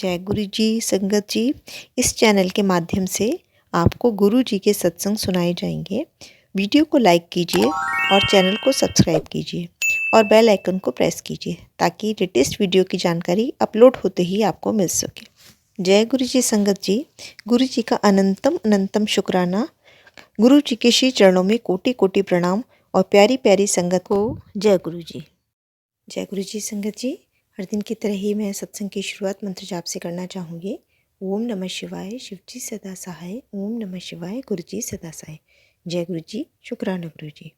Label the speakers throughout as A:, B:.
A: जय गुरु जी संगत जी। इस चैनल के माध्यम से आपको गुरु जी के सत्संग सुनाए जाएंगे। वीडियो को लाइक कीजिए और चैनल को सब्सक्राइब कीजिए और बेल आइकन को प्रेस कीजिए ताकि लेटेस्ट वीडियो की जानकारी अपलोड होते ही आपको मिल सके। जय गुरु जी संगत जी। गुरु जी का अनंतम अनंतम शुक्राना। गुरु जी के श्री चरणों में कोटि कोटि प्रणाम और प्यारी प्यारी संगत को जय गुरु जी। जय गुरु जी संगत जी। हर दिन की तरह ही मैं सत्संग की शुरुआत मंत्र जाप से करना चाहूँगी। ओम नमः शिवाय, शिव जी सदा सहाय। ओम नमः शिवाय, गुरु जी सदा सहाय। जय गुरु जी, शुक्राना गुरु जी।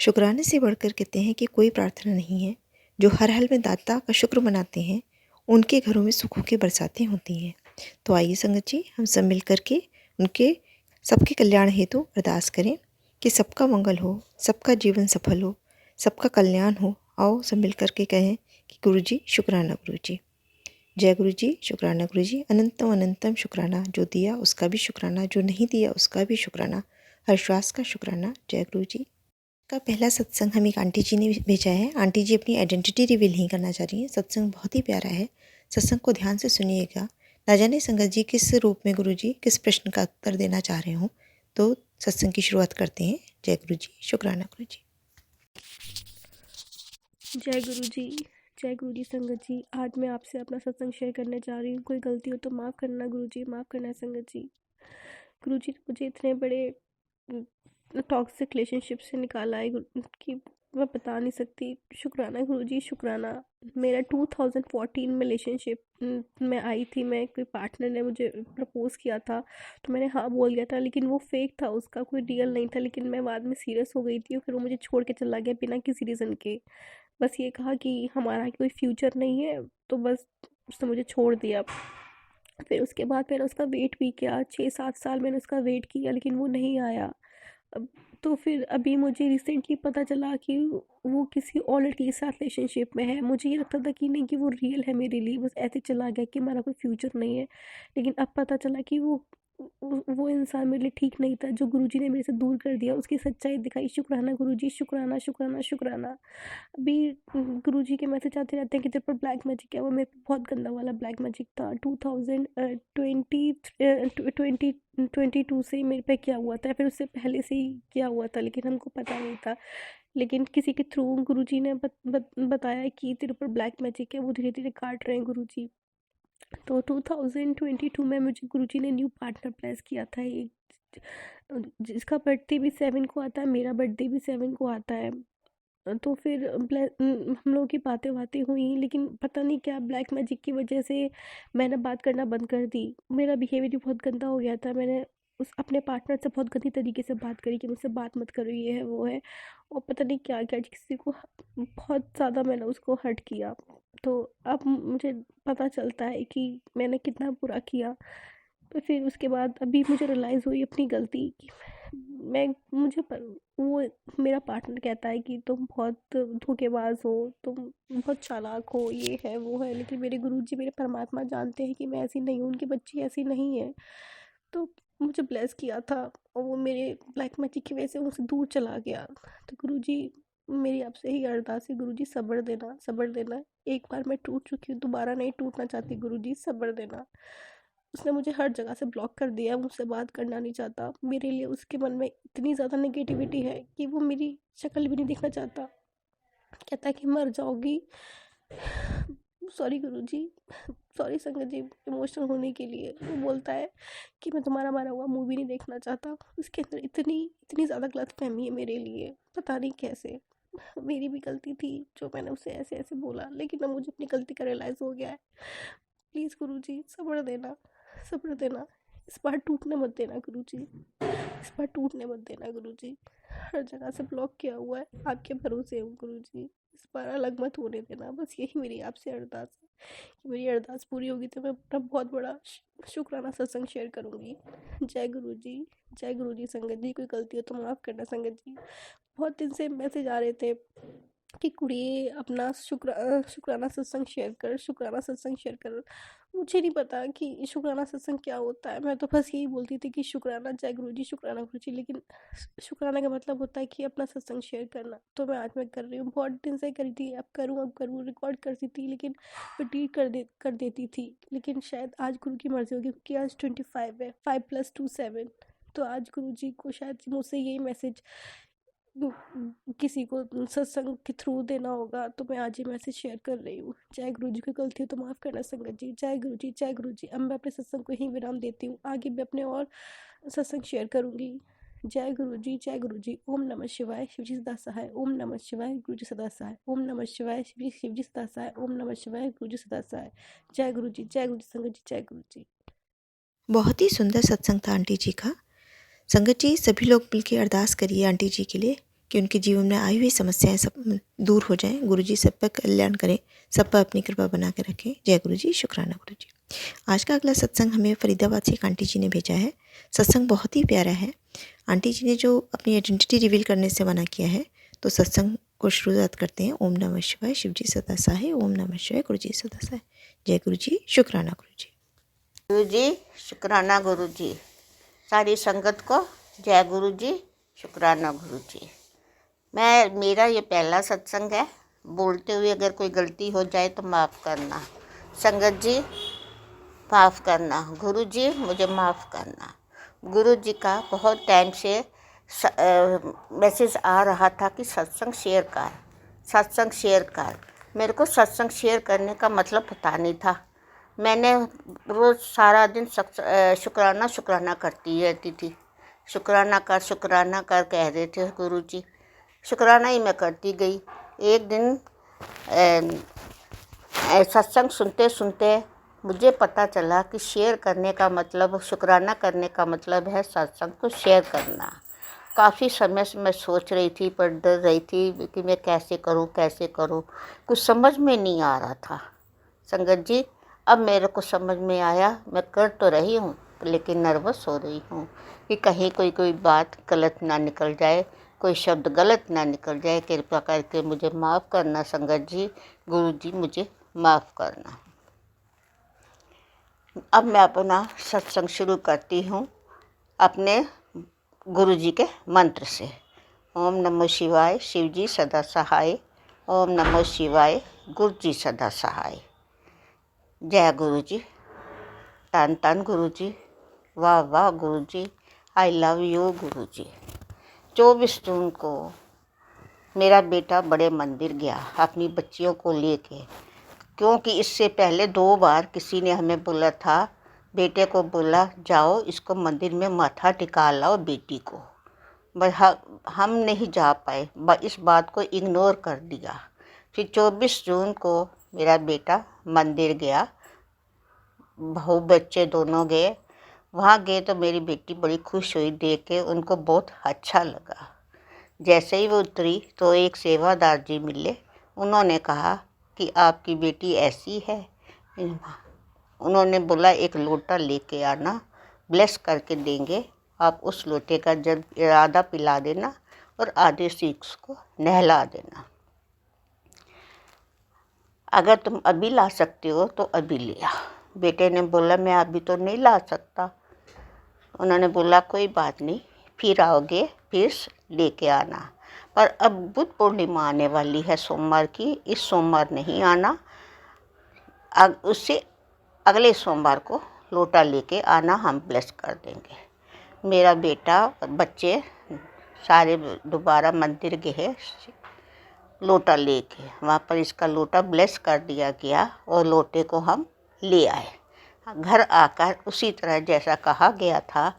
A: शुक्राने से बढ़कर कहते हैं कि कोई प्रार्थना नहीं है। जो हर हाल में दाता का शुक्र मनाते हैं उनके घरों में सुखों की बरसातें होती हैं। तो आइए संगत जी, हम सब मिल करके उनके सबके कल्याण हेतु अरदास करें कि सबका मंगल हो, सबका जीवन सफल हो, सबका कल्याण हो। आओ सब मिल करके कहें कि गुरु जी शुक्राना गुरु जी। जय गुरु जी, शुक्राना गुरु जी। अनंतम अनंतम शुक्राना। जो दिया उसका भी शुक्राना, जो नहीं दिया उसका भी शुक्राना, हर श्वास का शुक्राना। जय गुरु जी। का पहला सत्संग हम एक आंटी जी ने भेजा है। आंटी जी अपनी आइडेंटिटी रिवील नहीं करना चाह रही हैं। सत्संग बहुत ही प्यारा है, सत्संग को ध्यान से सुनिएगा। ना जाने संगत जी किस रूप में गुरु जी किस प्रश्न का उत्तर देना चाह रहे हों। तो सत्संग की शुरुआत करते हैं। जय गुरु जी, शुक्राना गुरु जी।
B: जय गुरु जी। जय गुरु जी संगत जी। आज मैं आपसे अपना सत्संग शेयर करने जा रही हूँ। कोई गलती हो तो माफ़ करना गुरु जी, माफ़ करना संगत जी। गुरु जी ने मुझे इतने बड़े टॉक्सिक रिलेशनशिप से निकाला है कि मैं बता नहीं सकती। शुक्राना गुरु जी, शुक्राना। मेरा 2014 में रिलेशनशिप में आई थी मैं। कोई पार्टनर ने मुझे प्रपोज़ किया था तो मैंने हाँ बोल दिया था, लेकिन वो फेक था, उसका कोई रियल नहीं था। लेकिन मैं बाद में सीरियस हो गई थी और फिर वो मुझे छोड़ के चला गया बिना किसी रीज़न के। बस ये कहा कि हमारा कोई फ्यूचर नहीं है, तो बस उसने मुझे छोड़ दिया। फिर उसके बाद मैंने उसका वेट भी किया, 6-7 साल मैंने उसका वेट किया, लेकिन वो नहीं आया। अब तो फिर अभी मुझे रिसेंटली पता चला कि वो किसी और लड़की के साथ रिलेशनशिप में है। मुझे ये लगता था कि नहीं, कि वो रियल है मेरे लिए, बस ऐसे चला गया कि हमारा कोई फ्यूचर नहीं है। लेकिन अब पता चला कि वो इंसान मेरे लिए ठीक नहीं था, जो गुरुजी ने मेरे से दूर कर दिया। उसकी सच्चाई दिखाई। शुक्राना गुरुजी, शुक्राना शुक्राना शुक्राना। अभी गुरुजी के मैसेज आते रहते हैं कि तेरे पर ब्लैक मैजिक है। वो मेरे पे बहुत गंदा वाला ब्लैक मैजिक था। 2022 से मेरे पे क्या हुआ था, फिर उससे पहले से ही क्या हुआ था, लेकिन हमको पता नहीं था। लेकिन किसी के थ्रू गुरुजी ने बताया कि तेरे पर ब्लैक मैजिक है। वो धीरे धीरे काट रहे हैं गुरुजी। तो 2022 में मुझे गुरुजी ने न्यू पार्टनर प्लेस किया था, एक जिसका बर्थडे भी 7 को आता है, मेरा बर्थडे भी 7 को आता है। तो फिर हम लोगों की बातें बातें हुई, लेकिन पता नहीं क्या ब्लैक मैजिक की वजह से मैंने बात करना बंद कर दी। मेरा बिहेवियर भी बहुत गंदा हो गया था। मैंने उस अपने पार्टनर से बहुत गंदी तरीके से बात करी कि मुझसे बात मत करो, ये है वो है, और पता नहीं क्या क्या, किसी को बहुत ज़्यादा मैंने उसको हर्ट किया। तो अब मुझे पता चलता है कि मैंने कितना बुरा किया। तो फिर उसके बाद अभी मुझे रियलाइज़ हुई अपनी गलती कि मैं मुझे पर, वो मेरा पार्टनर कहता है कि तुम बहुत धोखेबाज हो, तुम बहुत चालाक हो, ये है वो है। लेकिन मेरे गुरुजी, मेरे परमात्मा जानते हैं कि मैं ऐसी नहीं हूँ, उनकी बच्ची ऐसी नहीं है। तो मुझे ब्लेस किया था और वो मेरे ब्लैक मैजिक की वजह से मुझसे दूर चला गया। तो गुरुजी, मेरी आपसे ही अरदास है गुरुजी, सब्र देना, सब्र देना। एक बार मैं टूट चुकी हूँ, दोबारा नहीं टूटना चाहती गुरुजी, सब्र देना। उसने मुझे हर जगह से ब्लॉक कर दिया, मुझसे बात करना नहीं चाहता। मेरे लिए उसके मन में इतनी ज़्यादा नेगेटिविटी है कि वो मेरी शक्ल भी नहीं देखना चाहता। कहता है कि मर जाओगी। सॉरी गुरुजी, सॉरी संगत जी इमोशनल होने के लिए। वो बोलता है कि मैं तुम्हारा मारा हुआ मूवी नहीं देखना चाहता। उसके अंदर इतनी इतनी ज़्यादा गलतफहमी है मेरे लिए, पता नहीं कैसे। मेरी भी गलती थी जो मैंने उसे ऐसे ऐसे बोला, लेकिन अब मुझे अपनी गलती का रियलाइज़ हो गया है। प्लीज़ गुरुजी, सब्र देना, सब्र देना। इस बार टूटने मत देना गुरुजी, इस बार टूटने मत देना गुरुजी। हर जगह से ब्लॉक किया हुआ है, आपके भरोसे हूँ गुरुजी। इस बार अलग मत होने देना। बस यही मेरी आपसे अरदास है कि मेरी अरदास पूरी होगी तो मैं अपना बहुत बड़ा शुक्राना सत्संग शेयर करूँगी। जय गुरुजी, जय गुरुजी। संगत जी, कोई गलती हो तो माफ़ करना संगत जी। बहुत दिन से मैसेज आ रहे थे कि कुड़िए अपना शुक्राना सत्संग शेयर कर, शुक्राना सत्संग शेयर कर। मुझे नहीं पता कि शुक्राना सत्संग क्या होता है। मैं तो बस यही बोलती थी कि शुक्राना जय गुरु जी, शुक्राना गुरु जी। लेकिन शुक्राना का मतलब होता है कि अपना सत्संग शेयर करना। तो आज मैं कर रही हूँ, बहुत दिन से करी थी, अब करूँ रिकॉर्ड करती थी, लेकिन डिलीट कर देती थी। लेकिन शायद आज गुरु की मर्जी होगी, क्योंकि आज 25 है, 5 + 2 7। तो आज गुरु जी को शायद मुझसे यही मैसेज किसी को सत्संग के थ्रू देना होगा, तो मैं आज ये मैसेज शेयर कर रही हूँ। जय गुरु जी, कोई गलती हो तो माफ़ करना संगत जी। जय गुरु जी, जय गुरु जी। अब मैं अपने सत्संग को यहीं विराम देती हूँ, आगे भी अपने और सत्संग शेयर करूँगी। जय गुरु जी, जय गुरु जी। ओम नमः शिवाय, शिव जी सदा सहाय। ओम नमः शिवाय, गुरु जी सदा सहाय। ओम नमः शिवाय, शिव जी सदा सहाय। ओम नमः शिवाय, गुरु जी सदा सहाय। जय गुरु जी, जय गुरु जी संगत जी, जय गुरु जी।
A: बहुत ही सुंदर सत्संग था आंटी जी का। संगत जी, सभी लोग मिलकर अरदास करिए आंटी जी के लिए कि उनके जीवन में आई हुई समस्याएं सब दूर हो जाएं। गुरु जी सब पर कल्याण करें, सब पर अपनी कृपा बना के रखें। जय गुरु जी, शुक्राना गुरु जी। आज का अगला सत्संग हमें फरीदाबाद से एक आंटी जी ने भेजा है। सत्संग बहुत ही प्यारा है। आंटी जी ने जो अपनी आइडेंटिटी रिवील करने से मना किया है, तो सत्संग को शुरुआत करते हैं। ओम नमः शिवाय, शिव जी सदा सहाय। ओम नमः शिवाय, गुरु जी सदा सहाय। जय गुरु जी, शुक्राना गुरु जी।
C: गुरु जी, शुक्राना गुरु जी। सारी संगत को जय गुरु जी, शुक्राना गुरु जी। मेरा ये पहला सत्संग है। बोलते हुए अगर कोई गलती हो जाए तो माफ़ करना। संगत जी माफ़ करना। गुरु जी मुझे माफ़ करना। गुरु जी का बहुत टाइम से मैसेज आ रहा था कि सत्संग शेयर कर, सत्संग शेयर कर। मेरे को सत्संग शेयर करने का मतलब पता नहीं था। मैंने रोज़ सारा दिन शुक्राना करती रहती थी। शुक्राना कर कह रहे थे गुरु जी। शुक्राना ही मैं करती गई। एक दिन सत्संग सुनते सुनते मुझे पता चला कि शेयर करने का मतलब, शुक्राना करने का मतलब है सत्संग को शेयर करना। काफ़ी समय से मैं सोच रही थी, पर डर रही थी कि मैं कैसे करूं। कुछ समझ में नहीं आ रहा था। संगत जी, अब मेरे को समझ में आया। मैं कर तो रही हूँ, लेकिन नर्वस हो रही हूँ कि कहीं कोई बात गलत ना निकल जाए, कोई शब्द गलत ना निकल जाए। कृपा करके मुझे माफ़ करना संगत जी। गुरु जी मुझे माफ़ करना। अब मैं अपना सत्संग शुरू करती हूँ अपने गुरु जी के मंत्र से। ओम नमः शिवाय, शिव जी सदा सहाय। ओम नमः शिवाय, गुरु जी सदा सहाय। जय गुरु जी। धन धन गुरु जी। वाह वाह गुरु जी। आई लव यू गुरु जी। 24 जून को मेरा बेटा बड़े मंदिर गया अपनी बच्चियों को लेके, क्योंकि इससे पहले 2 बार किसी ने हमें बोला था, बेटे को बोला जाओ इसको मंदिर में माथा टिका लाओ बेटी को। हम नहीं जा पाए, इस बात को इग्नोर कर दिया। फिर 24 जून को मेरा बेटा मंदिर गया, बहू बच्चे दोनों गए। वहाँ गए तो मेरी बेटी बड़ी खुश हुई देख के, उनको बहुत अच्छा लगा। जैसे ही वो उतरी तो एक सेवादार जी मिले। उन्होंने कहा कि आपकी बेटी ऐसी है। उन्होंने बोला एक लोटा लेके आना, ब्लेस करके देंगे। आप उस लोटे का जल आधा पिला देना और आधे से उसको नहला देना। अगर तुम अभी ला सकते हो तो अभी ले आ। बेटे ने बोला मैं अभी तो नहीं ला सकता। उन्होंने बोला कोई बात नहीं, फिर आओगे फिर लेके आना। पर अब बुद्ध पूर्णिमा आने वाली है सोमवार की, इस सोमवार नहीं आना, उससे अगले सोमवार को लोटा लेके आना, हम ब्लेस कर देंगे। मेरा बेटा बच्चे सारे दोबारा मंदिर गए लोटा लेके। वहाँ पर इसका लोटा ब्लेस कर दिया गया और लोटे को हम ले आए। घर आकर उसी तरह जैसा कहा गया था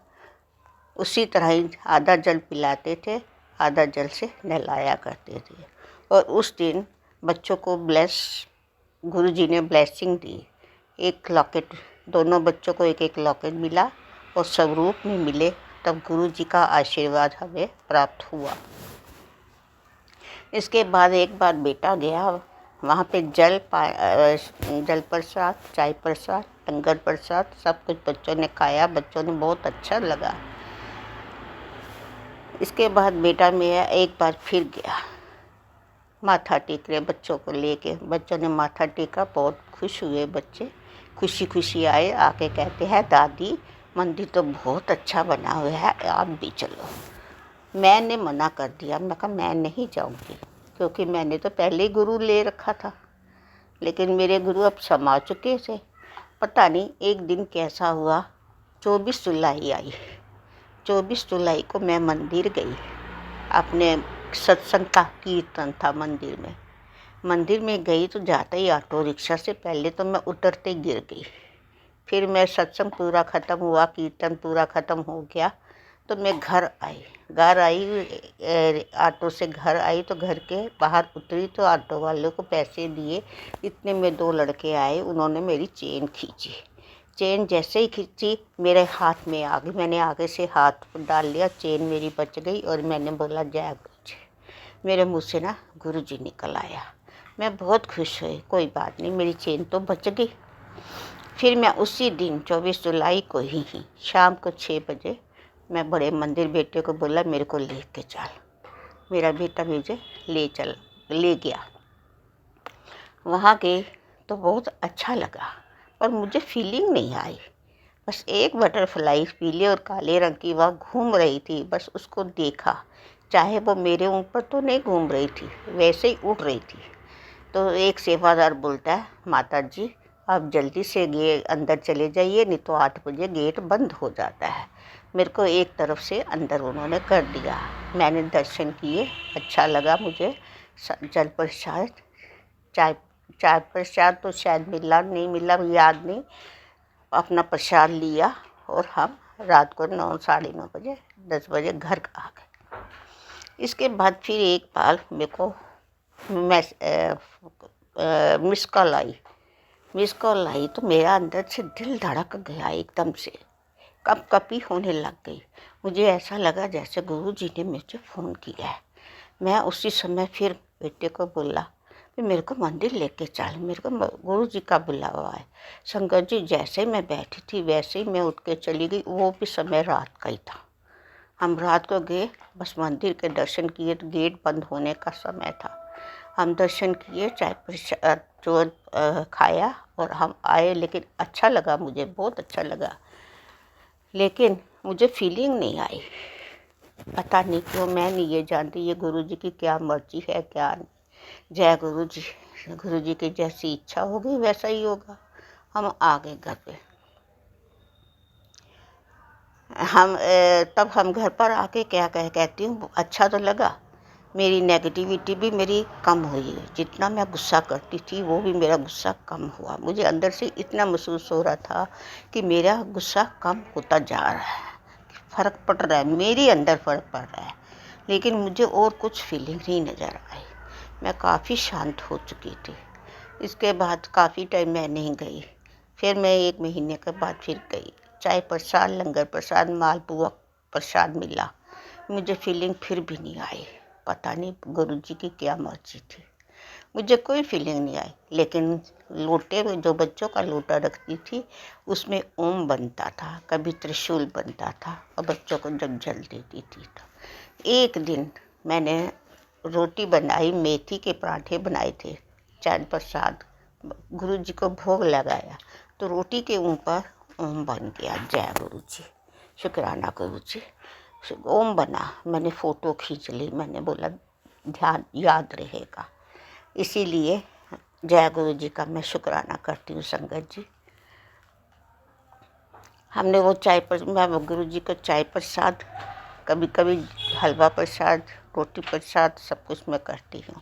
C: उसी तरह ही आधा जल पिलाते थे, आधा जल से नहलाया करते थे। और उस दिन बच्चों को गुरुजी ने ब्लेसिंग दी। एक लॉकेट, दोनों बच्चों को एक लॉकेट मिला और स्वरूप में मिले। तब गुरुजी का आशीर्वाद हमें प्राप्त हुआ। इसके बाद एक बार बेटा गया, वहाँ पे जल प्रसाद, चाय प्रसाद, लंगर प्रसाद सब कुछ बच्चों ने खाया। बच्चों ने बहुत अच्छा लगा। इसके बाद बेटा मेरा एक बार फिर गया माथा टेक रहे बच्चों को लेके। बच्चों ने माथा टेका, बहुत खुश हुए बच्चे, खुशी खुशी आए, आके कहते हैं दादी मंदिर तो बहुत अच्छा बना हुआ है, आप भी चलो। मैंने मना कर दिया, मैं कहा मैं नहीं जाऊंगी, क्योंकि मैंने तो पहले ही गुरु ले रखा था। लेकिन मेरे गुरु अब समा चुके थे। पता नहीं एक दिन कैसा हुआ, 24 जुलाई आई। 24 जुलाई को मैं मंदिर गई, अपने सत्संग का कीर्तन था मंदिर में। मंदिर में गई तो जाते ही ऑटो रिक्शा से पहले तो मैं उतरते गिर गई। फिर मैं सत्संग पूरा ख़त्म हुआ, कीर्तन पूरा ख़त्म हो गया तो मैं घर आई। ऑटो से घर आई तो घर के बाहर उतरी तो ऑटो वाले को पैसे दिए। इतने में 2 लड़के आए, उन्होंने मेरी चेन खींची। चेन जैसे ही खींची मेरे हाथ में आ गई, मैंने आगे से हाथ डाल लिया, चेन मेरी बच गई और मैंने बोला जय गुरु जी। मेरे मुँह से ना गुरु जी निकल आया। मैं बहुत खुश हुई, कोई बात नहीं, मेरी चेन तो बच गई। फिर मैं उसी दिन 24 जुलाई को ही शाम को 6 बजे मैं बड़े मंदिर बेटे को बोला मेरे को लेके चल। मेरा बेटा मुझे ले गया। वहाँ गए तो बहुत अच्छा लगा, और मुझे फीलिंग नहीं आई। बस एक बटरफ्लाई पीले और काले रंग की वहाँ घूम रही थी, बस उसको देखा। चाहे वो मेरे ऊपर तो नहीं घूम रही थी, वैसे ही उड़ रही थी। तो एक सेवादार बोलता है माता जी आप जल्दी से अंदर चले जाइए, नहीं तो 8 बजे गेट बंद हो जाता है। मेरे को एक तरफ से अंदर उन्होंने कर दिया। मैंने दर्शन किए, अच्छा लगा मुझे। जल प्रसाद, चाय प्रसाद तो शायद मिला नहीं मिला याद नहीं, अपना प्रसाद लिया और हम रात को 9 साढ़े 9 बजे 10 बजे घर आ गए। इसके बाद फिर एक बार मेरे को मिस कॉल आई तो मेरा अंदर से दिल धड़क गया, एकदम से कपकपी होने लग गई। मुझे ऐसा लगा जैसे गुरु जी ने मुझे फ़ोन किया है। मैं उसी समय फिर बेटे को बोला कि मेरे को मंदिर लेके चल, मेरे को गुरु जी का बुलावा है। संगत जी जैसे मैं बैठी थी वैसे ही मैं उठ के चली गई। वो भी समय रात का ही था। हम रात को गए, बस मंदिर के दर्शन किए तो गेट बंद होने का समय था। हम दर्शन किए, चाय प्रसाद जो खाया और हम आए। लेकिन अच्छा लगा, मुझे बहुत अच्छा लगा, लेकिन मुझे फीलिंग नहीं आई। पता नहीं क्यों, मैं नहीं ये जानती ये गुरु जी की क्या मर्जी है क्या नहीं। जय गुरु जी। गुरु जी की जैसी इच्छा होगी वैसा ही होगा। हम आ गए घर पे। तब हम घर पर आके क्या कहती हूँ, अच्छा तो लगा। मेरी नेगेटिविटी भी मेरी कम हुई। जितना मैं गुस्सा करती थी वो भी मेरा गुस्सा कम हुआ। मुझे अंदर से इतना महसूस हो रहा था कि मेरा गुस्सा कम होता जा रहा है, फ़र्क पड़ रहा है, मेरे अंदर फ़र्क पड़ रहा है। लेकिन मुझे और कुछ फीलिंग नहीं नज़र आई। मैं काफ़ी शांत हो चुकी थी। इसके बाद काफ़ी टाइम मैं नहीं गई। फिर मैं 1 महीने के बाद फिर गई। चाय प्रसाद, लंगर प्रसाद, मालपुआ प्रसाद मिला। मुझे फीलिंग फिर भी नहीं आई। पता नहीं गुरु जी की क्या मर्जी थी, मुझे कोई फीलिंग नहीं आई। लेकिन लोटे में जो बच्चों का लोटा रखती थी उसमें ओम बनता था, कभी त्रिशूल बनता था, और बच्चों को जब जल देती थी। तो एक दिन मैंने रोटी बनाई, मेथी के पराठे बनाए थे, चाय प्रसाद गुरु जी को भोग लगाया तो रोटी के ऊपर ओम बन गया। जय गुरु जी, शुक्राना गुरु जी। ओम बना, मैंने फ़ोटो खींच ली। मैंने बोला ध्यान याद रहेगा, इसीलिए जय गुरु जी का मैं शुक्राना करती हूँ। संगत जी, हमने वो मैं गुरु जी को चाय प्रसाद, कभी कभी हलवा प्रसाद, रोटी प्रसाद, सब कुछ मैं करती हूँ।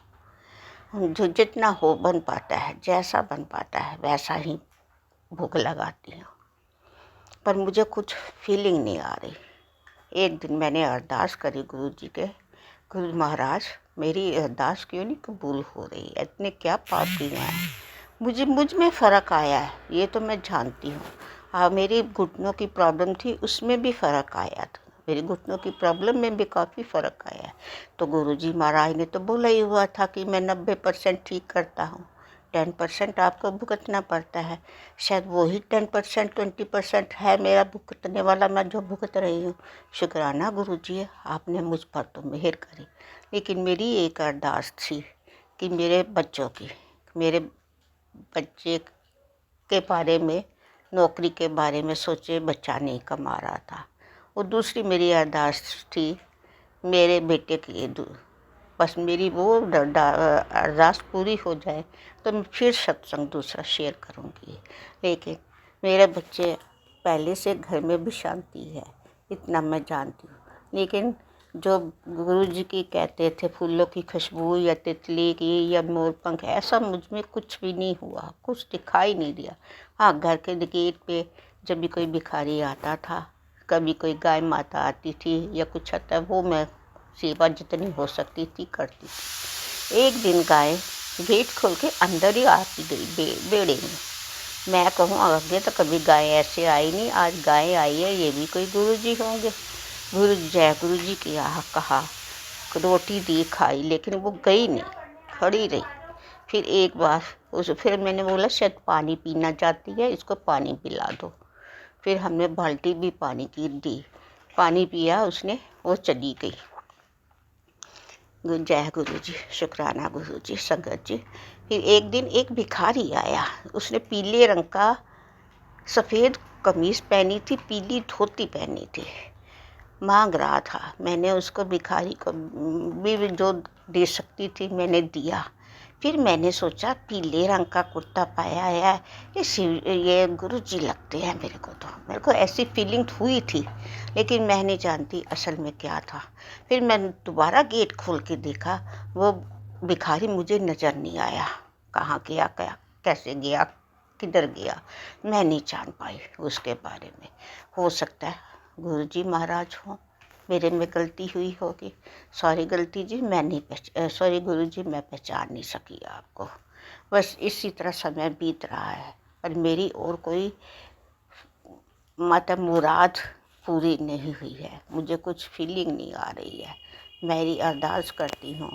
C: जो जितना हो बन पाता है, जैसा बन पाता है वैसा ही भोग लगाती हूँ। पर मुझे कुछ फीलिंग नहीं आ रही। एक दिन मैंने अरदास करी गुरु जी के, गुरु महाराज मेरी अरदास क्यों नहीं कबूल हो रही है, इतने क्या पाप किए हैं। मुझ में फ़र्क आया है, ये तो मैं जानती हूँ। मेरी घुटनों की प्रॉब्लम थी, उसमें भी फ़र्क आया था। मेरी घुटनों की प्रॉब्लम में भी काफ़ी फ़र्क आया है। तो गुरुजी महाराज ने तो बोला ही हुआ था कि मैं 90% ठीक करता हूँ, 10% आपको भुगतना पड़ता है। शायद वही 10% 20% है मेरा भुगतने वाला, मैं जो भुगत रही हूँ। शुक्राना गुरुजी, आपने मुझ पर तो मेहर करी। लेकिन मेरी एक अरदास थी कि मेरे बच्चों की, मेरे बच्चे के बारे में, नौकरी के बारे में सोचे, बच्चा नहीं कमा रहा था। और दूसरी मेरी अरदास थी मेरे बेटे के लिए, बस मेरी वो अरदास पूरी हो जाए तो मैं फिर सत्संग दूसरा शेयर करूँगी। लेकिन मेरे बच्चे पहले से घर में भी शांति है, इतना मैं जानती हूँ। लेकिन जो गुरुजी की कहते थे फूलों की खुशबू या तितली की या मोरपंख, ऐसा मुझ में कुछ भी नहीं हुआ, कुछ दिखाई नहीं दिया। हाँ, घर के गेट पे जब भी कोई भिखारी आता था, कभी कोई गाय माता आती थी या कुछ आता, वो मैं सेवा जितनी हो सकती थी करती थी। एक दिन गाय गेट खोल के अंदर ही आती गई बेड़े में। मैं कहूँ आगे तो कभी गाय ऐसे आई नहीं, आज गाय आई है, ये भी कोई गुरुजी होंगे। जय गुरुजी की कहा, रोटी दी खाई, लेकिन वो गई नहीं, खड़ी रही। फिर एक बार फिर मैंने बोला शायद पानी पीना चाहती है, इसको पानी पिला दो। फिर हमने बाल्टी भी पानी की दी, पानी पिया उसने, वो चली गई। जय गुरुजी, शुक्राना गुरुजी, संगत जी। फिर एक दिन एक भिखारी आया, उसने पीले रंग का सफ़ेद कमीज़ पहनी थी, पीली धोती पहनी थी, मांग रहा था। मैंने उसको भिखारी को भी जो दे सकती थी मैंने दिया। फिर मैंने सोचा पीले रंग का कुर्ता पाया है, ये गुरुजी लगते हैं मेरे को, तो मेरे को ऐसी फीलिंग हुई थी, लेकिन मैं नहीं जानती असल में क्या था। फिर मैंने दोबारा गेट खोल के देखा, वो भिखारी मुझे नज़र नहीं आया, कहाँ गया, क्या कैसे गया, किधर गया, मैं नहीं जान पाई उसके बारे में। हो सकता है गुरुजी महाराज हो, मेरे में गलती हुई होगी, सॉरी गलती जी, मैं नहीं सॉरी गुरुजी, मैं पहचान नहीं सकी आपको। बस इसी तरह समय बीत रहा है और मेरी और कोई मतलब मुराद पूरी नहीं हुई है, मुझे कुछ फीलिंग नहीं आ रही है। मेरी अरदास करती हूँ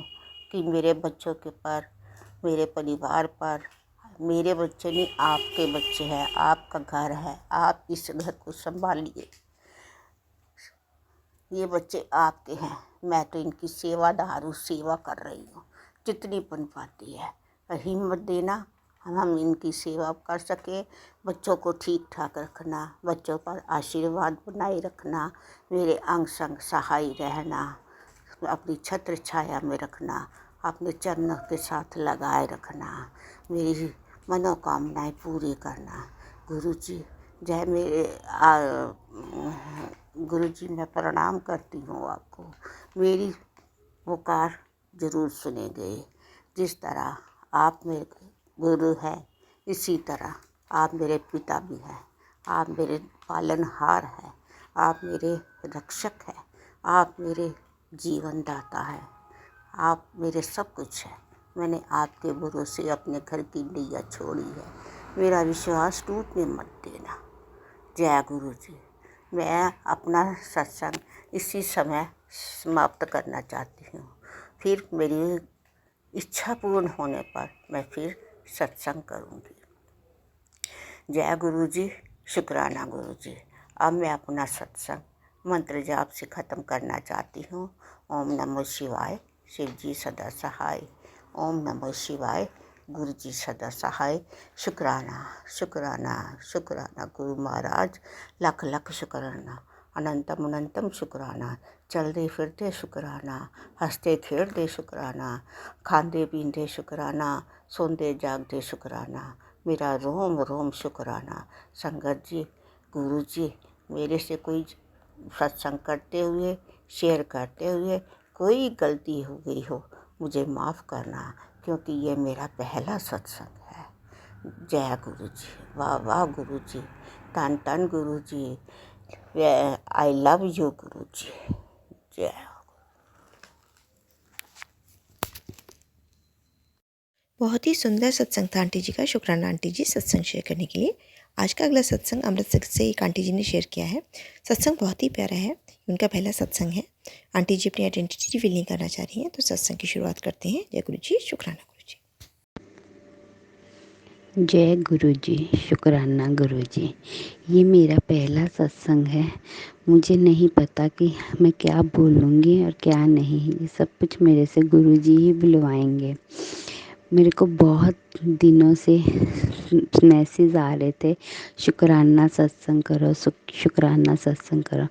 C: कि मेरे बच्चों के पर, मेरे परिवार पर, मेरे बच्चे नहीं आपके बच्चे हैं, आपका घर है, आप इस घर को संभालिए, ये बच्चे आपके हैं, मैं तो इनकी सेवादार हूँ, सेवा कर रही हूँ जितनी बन पाती है। हिम्मत देना हम इनकी सेवा कर सके, बच्चों को ठीक ठाक रखना, बच्चों पर आशीर्वाद बनाए रखना, मेरे अंग संग सहाय रहना, अपनी छत्र छाया में रखना, अपने चरणों के साथ लगाए रखना, मेरी मनोकामनाएं पूरी करना। गुरुजी जय मेरे गुरुजी, मैं प्रणाम करती हूँ आपको, मेरी पुकार जरूर सुनेंगे। जिस तरह आप मेरे गुरु हैं, इसी तरह आप मेरे पिता भी हैं, आप मेरे पालनहार हैं, आप मेरे रक्षक हैं, आप मेरे जीवन दाता हैं, आप मेरे सब कुछ हैं। मैंने आपके भरोसे अपने घर की नैया छोड़ी है, मेरा विश्वास टूटने मत देना। जय गुरु जी। मैं अपना सत्संग इसी समय समाप्त करना चाहती हूँ, फिर मेरी इच्छा पूर्ण होने पर मैं फिर सत्संग करूँगी। जय गुरु जी, शुक्राना गुरु जी। अब मैं अपना सत्संग मंत्र जाप से ख़त्म करना चाहती हूँ। ओम नमो शिवाय, शिव जी सदा सहाय। ओम नमो शिवाय, गुरु जी सदा सहाय। शुक्राना शुक्राना शुक्राना गुरु महाराज, लख लख शुक्राना, अनंतम अनंतम शुक्राना। चलते फिरते शुक्राना, हंसते खेलते शुक्राना, खांदे पींदे शुक्राना, सोंदे जागते शुक्राना, मेरा रोम रोम शुक्राना। संगत जी, गुरु जी, मेरे से कोई सत्संग करते हुए, शेयर करते हुए कोई गलती हो गई हो, मुझे माफ़ करना, क्योंकि ये मेरा पहला सत्संग है। जय गुरु जी, वाह वाह गुरु जी, धन धन गुरु जी, आई लव यू गुरु जी। जय।
A: बहुत ही सुंदर सत्संग था आंटी जी का। शुक्राना आंटी जी सत्संग शेयर करने के लिए। आज का अगला सत्संग अमृतसर से एक आंटी जी ने शेयर किया है। सत्संग बहुत ही प्यारा है, उनका पहला सत्संग है। आंटी जी अपनी आइडेंटिटी रिवील नहीं करना चाह रही हैं, तो सत्संग की शुरुआत करते हैं। जय गुरु जी, शुक्राना गुरु जी।
D: जय गुरु जी, शुक्राना गुरु जी। ये मेरा पहला सत्संग है, मुझे नहीं पता कि मैं क्या बोलूँगी और क्या नहीं, ये सब कुछ मेरे से गुरु जी ही बुलवाएंगे। मेरे को बहुत दिनों से मैसेज आ रहे थे, शुक्राना सत्संग करो, शुक्राना सत्संग करो।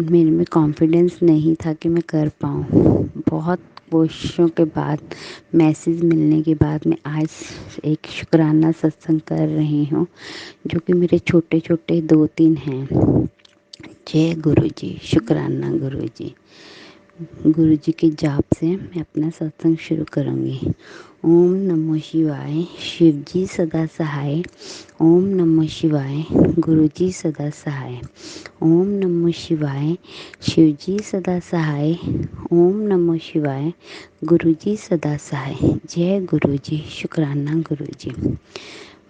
D: मेरे में कॉन्फिडेंस नहीं था कि मैं कर पाऊँ। बहुत कोशिशों के बाद, मैसेज मिलने के बाद मैं आज एक शुक्राना सत्संग कर रही हूँ, जो कि मेरे छोटे छोटे 2-3 हैं। जय गुरु जी, शुक्राना गुरु जी। गुरु जी के जाप से मैं अपना सत्संग शुरू करूँगी। ओम नमो शिवाय, शिव जी सदा सहाय। ओम नमो शिवाय, गुरु जी सदा सहाय। ओम नमो शिवाय, शिव जी सदा सहाय। ओम नमो शिवाय, गुरु जी सदा सहाय। जय गुरु जी, शुक्राना गुरु जी।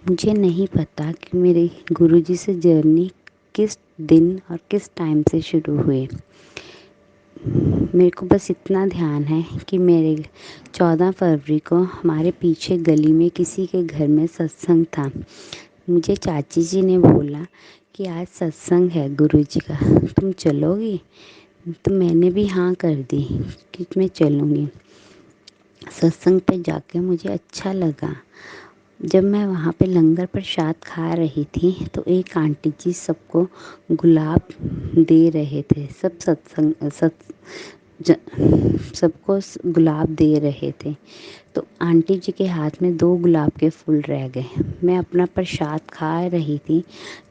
D: मुझे नहीं पता कि मेरे गुरु जी से जर्नी किस दिन और किस टाइम से शुरू हुई। मेरे को बस इतना ध्यान है कि मेरे 14 फरवरी को हमारे पीछे गली में किसी के घर में सत्संग था। मुझे चाची जी ने बोला कि आज सत्संग है गुरुजी का, तुम चलोगी? तो मैंने भी हाँ कर दी कि मैं चलूँगी। सत्संग पे जाके मुझे अच्छा लगा। जब मैं वहाँ पे लंगर प्रसाद खा रही थी तो एक आंटी जी सबको गुलाब दे रहे थे। सबको गुलाब दे रहे थे। तो आंटी जी के हाथ में 2 गुलाब के फूल रह गए। मैं अपना प्रसाद खा रही थी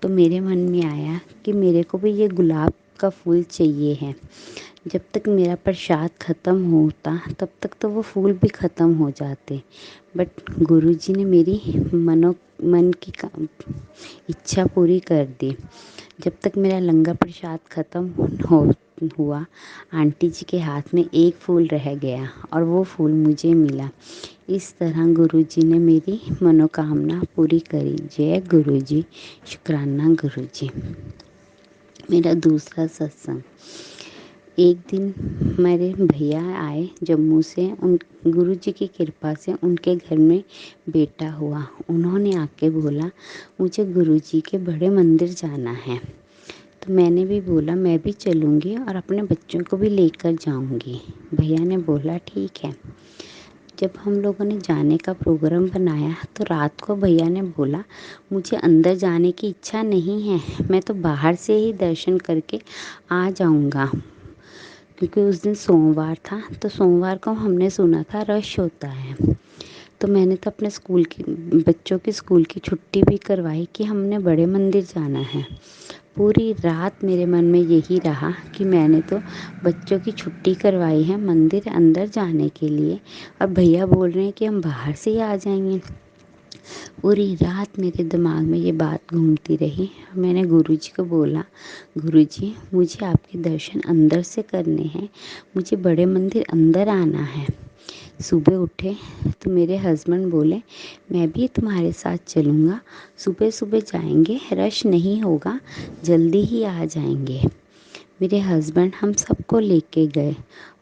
D: तो मेरे मन में आया कि मेरे को भी ये गुलाब का फूल चाहिए है। जब तक मेरा प्रसाद ख़त्म होता तब तक तो वो फूल भी ख़त्म हो जाते, बट गुरुजी ने मेरी मन की इच्छा पूरी कर दी। जब तक मेरा लंगर प्रसाद ख़त्म हुआ, आंटी जी के हाथ में एक फूल रह गया और वो फूल मुझे मिला। इस तरह गुरुजी ने मेरी मनोकामना पूरी करी। जय गुरुजी, शुक्राना गुरुजी। मेरा दूसरा सत्संग, एक दिन मेरे भैया आए जम्मू से। उन गुरुजी की कृपा से उनके घर में बेटा हुआ। उन्होंने आके बोला मुझे गुरुजी के बड़े मंदिर जाना है। तो मैंने भी बोला मैं भी चलूँगी और अपने बच्चों को भी लेकर जाऊँगी। भैया ने बोला ठीक है। जब हम लोगों ने जाने का प्रोग्राम बनाया तो रात को भैया ने बोला मुझे अंदर जाने की इच्छा नहीं है, मैं तो बाहर से ही दर्शन करके आ जाऊँगा। क्योंकि उस दिन सोमवार था, तो सोमवार को हमने सुना था रश होता है। तो मैंने तो अपने बच्चों की स्कूल की छुट्टी भी करवाई कि हमने बड़े मंदिर जाना है। पूरी रात मेरे मन में यही रहा कि मैंने तो बच्चों की छुट्टी करवाई है मंदिर अंदर जाने के लिए, और भैया बोल रहे हैं कि हम बाहर से ही आ जाएंगे। पूरी रात मेरे दिमाग में ये बात घूमती रही। मैंने गुरुजी को बोला गुरुजी मुझे आपके दर्शन अंदर से करने हैं, मुझे बड़े मंदिर अंदर आना है। सुबह उठे तो मेरे हस्बैंड बोले मैं भी तुम्हारे साथ चलूँगा, सुबह सुबह जाएंगे, रश नहीं होगा, जल्दी ही आ जाएंगे। मेरे हस्बैंड हम सबको लेके गए।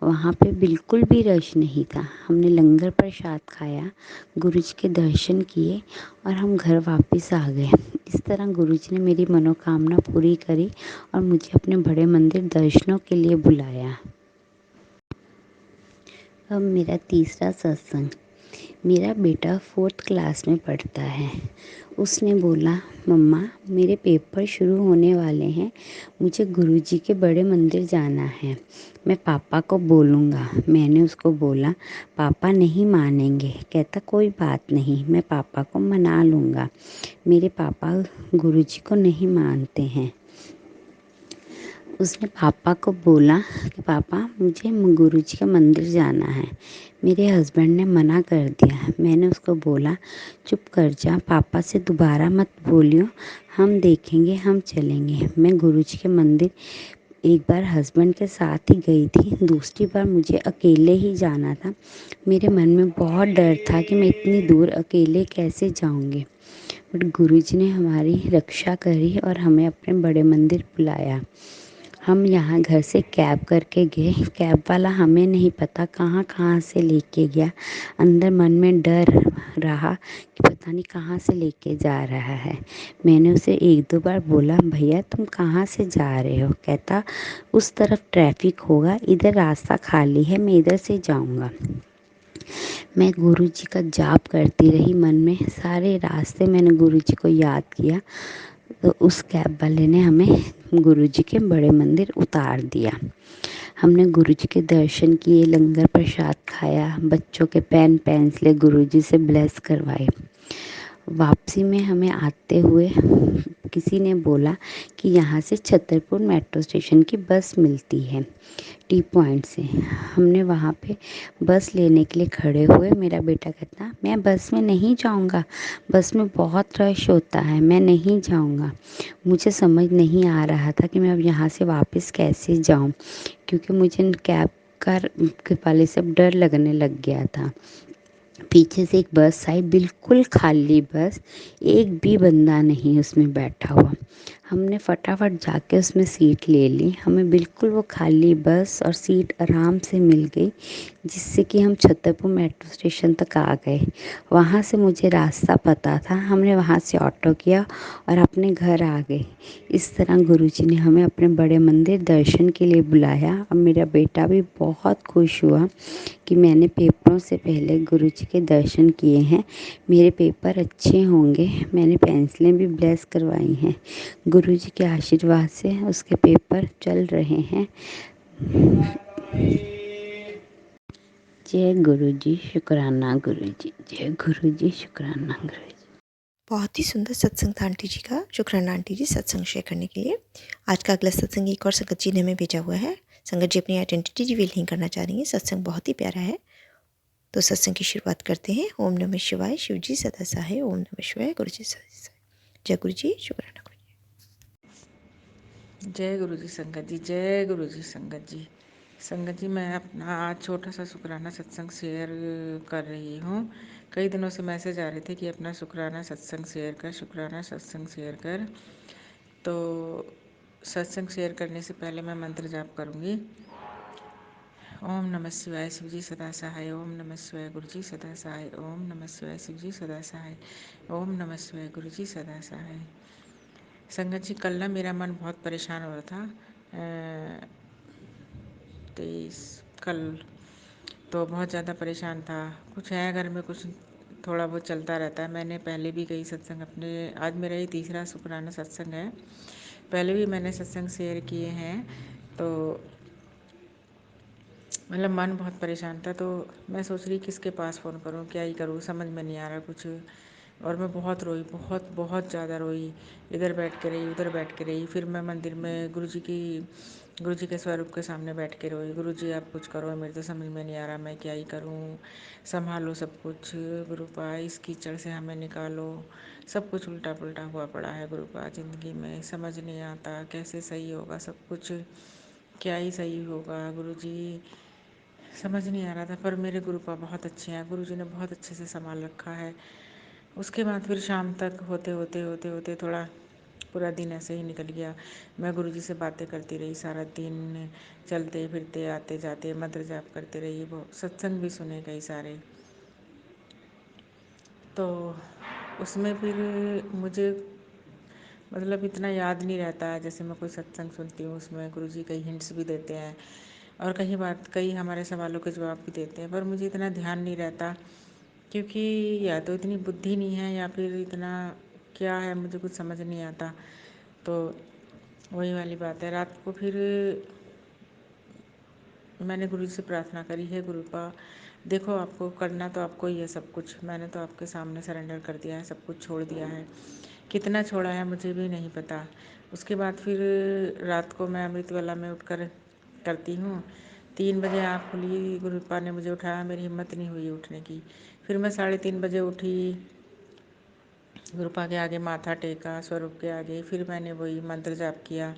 D: वहाँ पे बिल्कुल भी रश नहीं था। हमने लंगर प्रसाद खाया, गुरुजी के दर्शन किए और हम घर वापस आ गए। इस तरह गुरुजी ने मेरी मनोकामना पूरी करी और मुझे अपने बड़े मंदिर दर्शनों के लिए बुलाया। अब मेरा तीसरा सत्संग, मेरा बेटा 4th क्लास में पढ़ता है। उसने बोला मम्मा मेरे पेपर शुरू होने वाले हैं, मुझे गुरुजी के बड़े मंदिर जाना है, मैं पापा को बोलूँगा। मैंने उसको बोला पापा नहीं मानेंगे। कहता कोई बात नहीं, मैं पापा को मना लूँगा। मेरे पापा गुरुजी को नहीं मानते हैं। उसने पापा को बोला कि पापा मुझे गुरुजी के मंदिर जाना है। मेरे हस्बैंड ने मना कर दिया। मैंने उसको बोला चुप कर जा, पापा से दोबारा मत बोलियो, हम देखेंगे, हम चलेंगे। मैं गुरुजी के मंदिर एक बार हस्बैंड के साथ ही गई थी, दूसरी बार मुझे अकेले ही जाना था। मेरे मन में बहुत डर था कि मैं इतनी दूर अकेले कैसे जाऊंगी, बट गुरुजी ने हमारी रक्षा करी और हमें अपने बड़े मंदिर बुलाया। हम यहाँ घर से कैब करके गए। कैब वाला हमें नहीं पता कहाँ कहाँ से लेके गया। अंदर मन में डर रहा कि पता नहीं कहाँ से लेके जा रहा है। मैंने उसे 1-2 बार बोला भैया तुम कहाँ से जा रहे हो? कहता उस तरफ ट्रैफिक होगा, इधर रास्ता खाली है, मैं इधर से जाऊँगा। मैं गुरुजी का जाप करती रही मन में। सारे रास्ते मैंने गुरुजी को याद किया। तो उस कैब वाले ने हमें गुरुजी के बड़े मंदिर उतार दिया। हमने गुरुजी के दर्शन किए, लंगर प्रसाद खाया, बच्चों के पेन पेंसिलें गुरुजी से ब्लेस करवाए। वापसी में हमें आते हुए किसी ने बोला कि यहाँ से छतरपुर मेट्रो स्टेशन की बस मिलती है टी पॉइंट से। हमने वहाँ पे बस लेने के लिए खड़े हुए। मेरा बेटा कहता मैं बस में नहीं जाऊँगा, बस में बहुत रश होता है, मैं नहीं जाऊँगा। मुझे समझ नहीं आ रहा था कि मैं अब यहाँ से वापस कैसे जाऊँ, क्योंकि मुझे कैब का के वाले से अब डर लगने लग गया था। पीछे से एक बस आई, बिल्कुल खाली बस, एक भी बंदा नहीं उसमें बैठा हुआ। हमने फटाफट जाके उसमें सीट ले ली। हमें बिल्कुल वो खाली बस और सीट आराम से मिल गई, जिससे कि हम छतरपुर मेट्रो स्टेशन तक आ गए। वहाँ से मुझे रास्ता पता था, हमने वहाँ से ऑटो किया और अपने घर आ गए। इस तरह गुरुजी ने हमें अपने बड़े मंदिर दर्शन के लिए बुलाया। और मेरा बेटा भी बहुत खुश हुआ कि मैंने पेपरों से पहले गुरुजी के दर्शन किए हैं, मेरे पेपर अच्छे होंगे। मैंने पेंसिलें भी ब्लेस करवाई हैं। गुरुजी के आशीर्वाद से उसके पेपर चल रहे हैं। जय गुरुजी, शुक्राना गुरुजी, जय गुरुजी, शुक्राना गुरुजी।
A: बहुत ही सुंदर सत्संग था आंटी जी का। शुक्राना आंटी जी सत्संग शेयर करने के लिए। आज का अगला सत्संग एक और संगत जी ने हमें भेजा हुआ है। संगत जी अपनी आइडेंटिटी रिवील नहीं करना चाह रही हैं। सत्संग बहुत ही प्यारा है, तो सत्संग की शुरुआत करते हैं। ओम नमः शिवाय, शिव जी सदा सहाय। ओम नमः शिवाय, गुरु जी सदा सहाय। जय गुरु जी, शुक्राना गुरु जी।
E: जय गुरु जी संगत जी, जय गुरु जी संगत जी। संगत जी, मैं अपना आज छोटा सा शुक्राना सत्संग शेयर कर रही हूँ। कई दिनों से मैसेज आ रहे थे कि अपना शुक्राना सत्संग शेयर कर, शुक्राना सत्संग शेयर कर। तो सत्संग शेयर करने से पहले मैं मंत्र जाप करूँगी। ओम नमः शिवाय, शिव जी सदा सहाय। ओम नमः शिवाय, गुरु जी सदा सहाय। ओम नमः शिवाय, शिव जी सदा सहाय। ओम नमः शिवाय, गुरु जी सदा सहाय। संगत जी, कल ना मेरा मन बहुत परेशान हो रहा था। 23 कल तो बहुत ज़्यादा परेशान था। कुछ है घर में, कुछ थोड़ा बहुत चलता रहता है। मैंने पहले भी कई सत्संग अपने, आज मेरा ये तीसरा शुक्राना सत्संग है। पहले भी मैंने सत्संग शेयर किए हैं। तो मतलब मन बहुत परेशान था, तो मैं सोच रही किसके पास फ़ोन करूं, क्या ही करूं, समझ में नहीं आ रहा कुछ। और मैं बहुत रोई, बहुत बहुत ज़्यादा रोई। इधर बैठ के रही, उधर बैठ के रही। फिर मैं मंदिर में गुरुजी के स्वरूप के सामने बैठ के रोई। गुरुजी आप कुछ करो, मेरे तो समझ में नहीं आ रहा, मैं क्या ही करूं, संभालो सब कुछ। गुरुपा इस कीचड़ से हमें निकालो। सब कुछ उल्टा पुल्टा हुआ पड़ा है गुरुपा ज़िंदगी में, समझ नहीं आता कैसे सही होगा सब कुछ, क्या ही सही होगा गुरुजी, समझ नहीं आ रहा था। पर मेरे गुरुपा बहुत अच्छे हैं, गुरुजी ने बहुत अच्छे से संभाल रखा है। उसके बाद फिर शाम तक होते होते होते होते थोड़ा पूरा दिन ऐसे ही निकल गया। मैं गुरुजी से बातें करती रही सारा दिन, चलते फिरते आते जाते मंत्र जाप करते रही। वो सत्संग भी सुने कई सारे। तो उसमें फिर मुझे मतलब इतना याद नहीं रहता है। जैसे मैं कोई सत्संग सुनती हूँ, उसमें गुरुजी कई हिंट्स भी देते हैं और कई हमारे सवालों के जवाब भी देते हैं, पर मुझे इतना ध्यान नहीं रहता, क्योंकि या तो इतनी बुद्धि नहीं है या फिर इतना क्या है, मुझे कुछ समझ नहीं आता। तो वही वाली बात है। रात को फिर मैंने गुरु जी से प्रार्थना करी, है गुरुपा देखो, आपको करना तो आपको ही है सब कुछ, मैंने तो आपके सामने सरेंडर कर दिया है, सब कुछ छोड़ दिया है। कितना छोड़ा है मुझे भी नहीं पता। उसके बाद फिर रात को मैं अमृतवेला में उठकर करती हूँ। 3 बजे आँख खुली, गुरुपा ने मुझे उठाया, मेरी हिम्मत नहीं हुई उठने की। फिर मैं 3:30 बजे उठी, गुरुपा के आगे माथा टेका, स्वरूप के आगे। फिर मैंने वही मंत्र जाप किया।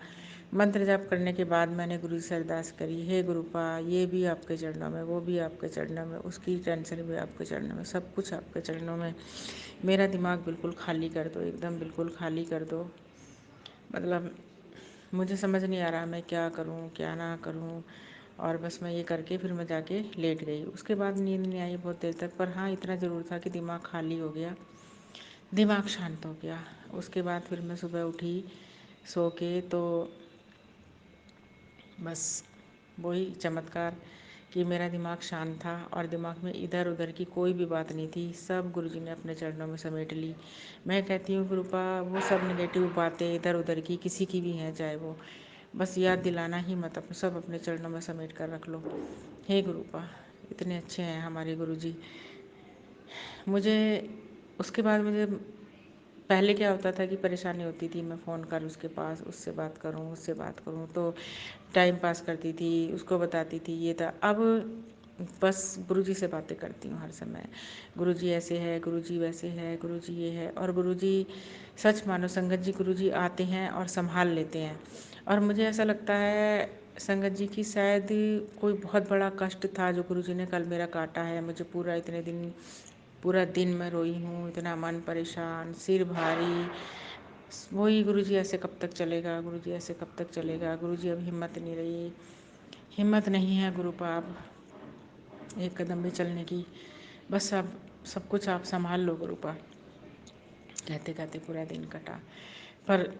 E: मंत्र जाप करने के बाद मैंने गुरु से अरदास करी, हे गुरुपा ये भी आपके चरणों में, वो भी आपके चरणों में, उसकी टेंशन भी आपके चरणों में, सब कुछ आपके चरणों में। मेरा दिमाग बिल्कुल खाली कर दो, एकदम बिल्कुल खाली कर दो। मतलब मुझे समझ नहीं आ रहा मैं क्या करूं क्या ना करूं। और बस मैं ये करके फिर मैं जाके लेट गई। उसके बाद नींद नहीं आई बहुत देर तक, पर हाँ इतना ज़रूर था कि दिमाग खाली हो गया, दिमाग शांत हो गया। उसके बाद फिर मैं सुबह उठी सो के, तो बस वही चमत्कार कि मेरा दिमाग शांत था और दिमाग में इधर उधर की कोई भी बात नहीं थी, सब गुरुजी ने अपने चरणों में समेट ली। मैं कहती हूँ गुरुपा, वो सब नेगेटिव बातें इधर उधर की किसी की भी हैं, चाहे वो, बस याद दिलाना ही मत, सब अपने चरणों में समेट कर रख लो। हे गुरुपा, इतने अच्छे हैं हमारे गुरुजी। मुझे उसके बाद मुझे पहले क्या होता था कि परेशानी होती थी, मैं फ़ोन कर उसके पास, उससे बात करूँ तो टाइम पास करती थी, उसको बताती थी ये था। अब बस गुरुजी से बातें करती हूँ हर समय। गुरुजी ऐसे है, गुरुजी वैसे है, गुरुजी ये है। और गुरुजी, सच मानो संगत जी, गुरुजी आते हैं और संभाल लेते हैं। और मुझे ऐसा लगता है संगत जी की शायद कोई बहुत बड़ा कष्ट था जो गुरुजी ने कल मेरा काटा है। मुझे पूरा दिन मैं रोई हूँ, इतना मन परेशान, सिर भारी। वही गुरुजी ऐसे कब तक चलेगा, गुरुजी ऐसे कब तक चलेगा। गुरुजी अब हिम्मत नहीं रही, हिम्मत नहीं है गुरुपा अब एक कदम भी चलने की। बस अब सब कुछ आप संभाल लो गुरुपा। कहते कहते पूरा दिन कटा, पर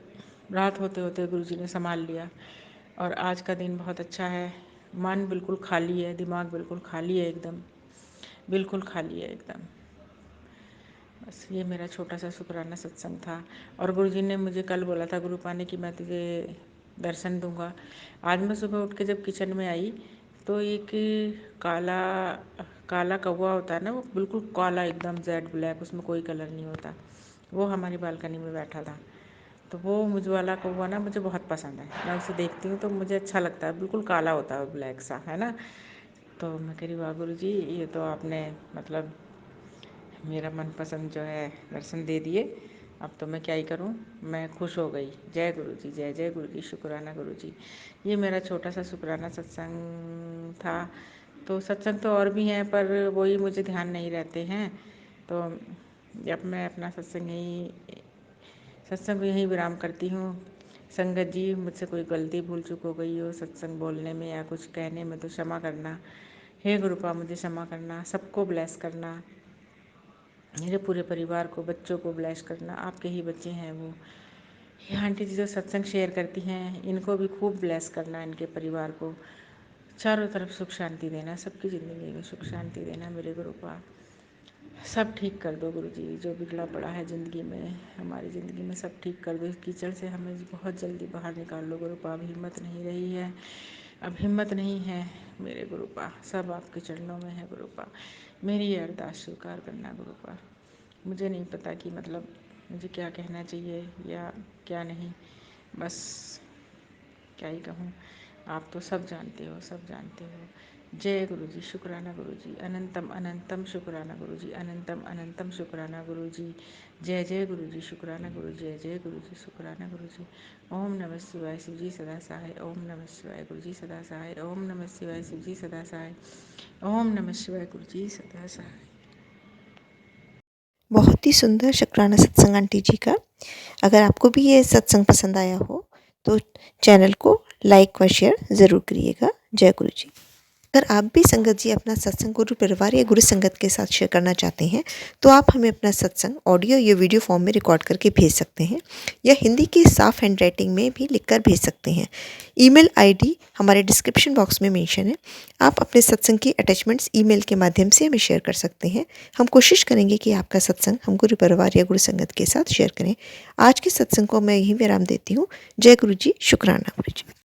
E: रात होते होते गुरुजी ने संभाल लिया। और आज का दिन बहुत अच्छा है, मन बिल्कुल खाली है, दिमाग बिल्कुल खाली है, एकदम बिल्कुल खाली है एकदम। बस ये मेरा छोटा सा शुक्राना सत्संग था। और गुरुजी ने मुझे कल बोला था गुरुपा ने कि मैं तुझे दर्शन दूंगा। आज मैं सुबह उठ के जब किचन में आई तो एक काला काला कौवा होता है ना, वो बिल्कुल काला एकदम जेड ब्लैक, उसमें कोई कलर नहीं होता, वो हमारी बालकनी में बैठा था। तो वो मुझ वाला कौवा ना मुझे बहुत पसंद है, मैं उसे देखती हूँ तो मुझे अच्छा लगता है, बिल्कुल काला होता है, ब्लैक सा है ना। तो मैं कह रही वाह गुरुजी, ये तो आपने मतलब मेरा मनपसंद जो है दर्शन दे दिए। अब तो मैं क्या ही करूं, मैं खुश हो गई। जय गुरु जी, जय जय गुरु जी, शुक्राना गुरु जी। ये मेरा छोटा सा शुक्राना सत्संग था। तो सत्संग तो और भी हैं, पर वही मुझे ध्यान नहीं रहते हैं। तो अब मैं अपना सत्संग यहीं विराम करती हूँ। संगत जी, मुझसे कोई गलती भूल चूक हो गई हो सत्संग बोलने में या कुछ कहने में तो क्षमा करना। हे गुरुपा, मुझे क्षमा करना, सबको ब्लेस करना, मेरे पूरे परिवार को, बच्चों को ब्लेस करना। आपके ही बच्चे हैं वो। ये आंटी जी जो सत्संग शेयर करती हैं, इनको भी खूब ब्लेस करना, इनके परिवार को चारों तरफ सुख शांति देना, सबकी ज़िंदगी में सुख शांति देना। मेरे गुरुपा सब ठीक कर दो गुरुजी, जो बिगड़ा पड़ा है ज़िंदगी में, हमारी ज़िंदगी में सब ठीक कर दो। इस कीचड़ से हमें बहुत जल्दी बाहर निकाल लो गुरुपा। अब हिम्मत नहीं रही है, अब हिम्मत नहीं है मेरे गुरुपा। सब आपके चरणों में है गुरुपा। मेरी ये अरदास स्वीकार करना गुरुपा। मुझे नहीं पता कि मतलब मुझे क्या कहना चाहिए या क्या नहीं, बस क्या ही कहूँ। आप तो सब जानते हो, सब जानते हो। जय गुरु जी, शुक्राना गुरु जी, अनंतम अनंतम शुक्राना गुरु जी, अनंतम अनंतम शुक्राना गुरु जी। जय जय गुरु जी, शुक्राना गुरु जी, जय जय गुरु जी, शुक्राना गुरु जी। ओम नमः शिवाय, शिव जी सदा सहाय। ओम नमः शिवाय, गुरु जी सदा सहाय। ओम नमः शिवाय, शिव जी सदा सहाय। ओम नमः शिवाय, गुरु जी सदा सहाय।
A: बहुत ही सुंदर शुक्राना सत्संग आंटी जी का। अगर आपको भी ये सत्संग पसंद आया हो तो चैनल को लाइक व शेयर ज़रूर करिएगा। जय गुरु जी। अगर आप भी संगत जी अपना सत्संग गुरु परिवार या गुरु संगत के साथ शेयर करना चाहते हैं तो आप हमें अपना सत्संग ऑडियो या वीडियो फॉर्म में रिकॉर्ड करके भेज सकते हैं या हिंदी की साफ हैंड राइटिंग में भी लिखकर भेज सकते हैं। ईमेल आईडी हमारे डिस्क्रिप्शन बॉक्स में मेंशन है। आप अपने सत्संग की अटैचमेंट्स ईमेल के माध्यम से हमें शेयर कर सकते हैं। हम कोशिश करेंगे कि आपका सत्संग हम गुरु परिवार या गुरु संगत के साथ शेयर करें। आज के सत्संग को मैं यहीं विराम देती हूँ। जय गुरु जी, शुक्राना गुरु जी।